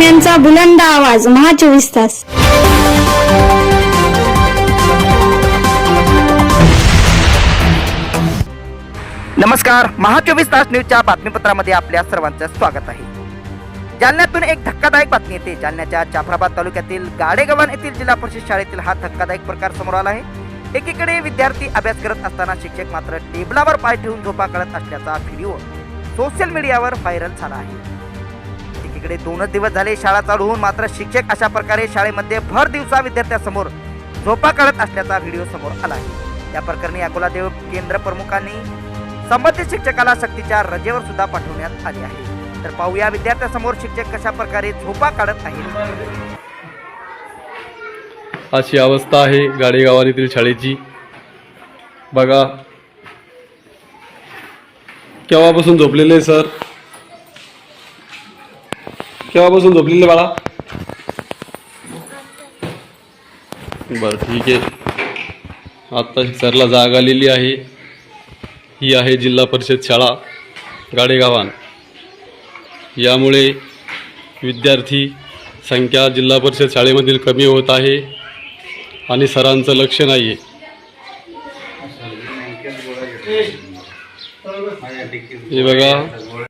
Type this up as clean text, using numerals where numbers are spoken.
बातम्यांचा बुलंद आवाज महा 24 तास. नमस्कार, महा 24 तास न्यूजच्या बातमीपत्रामध्ये आपल्या सर्वांचं स्वागत आहे. जालन्यातून एक धक्कादायक बातमी येते. जालन्याच्या जाफराबाद तालुक्यातील गाडेगव्हाण येथील जिल्हा परिषद शाळेतील हा धक्कादायक प्रकार समोर आला आहे. एकीकडे विद्यार्थी अभ्यास करत असताना शिक्षक मात्र टेबलावर पाय ठेवून झोपा काढत असल्याचा व्हिडिओ सोशल मीडियावर व्हायरल झाला आहे. एकीकडे 2 दिवस झाले शाळा चालू होऊन मात्र शिक्षक अशा प्रकारे शाळेमध्ये भर दिवसा विद्यार्थ्यांसमोर झोपा काढत असल्याचा व्हिडिओ समोर आला आहे. या प्रकरणी अकोलादेव केंद्र प्रमुखांनी संबंधित शिक्षकाला सक्तीच्या रजेवर सुद्धा पाठवण्यात आले आहे. तर पाहूया विद्यार्थ्यांसमोर शिक्षक कशा प्रकारे झोपा काढत आहेत. अशी अवस्था आहे गाडेगावान येथील शाळेची. बघा केव्हापासून झोपलेले सर, केव्हापासून झोपलेले बाळा? बरं ठीक आहे. आत्ता सरला जाग आलेली आहे. ही आहे जिल्हा परिषद शाळा गाडेगावान. यामुळे विद्यार्थी संख्या जिल्हा परिषद शाळेमधील कमी होत आहे आणि सरांचं लक्ष नाही आहे. हे बघा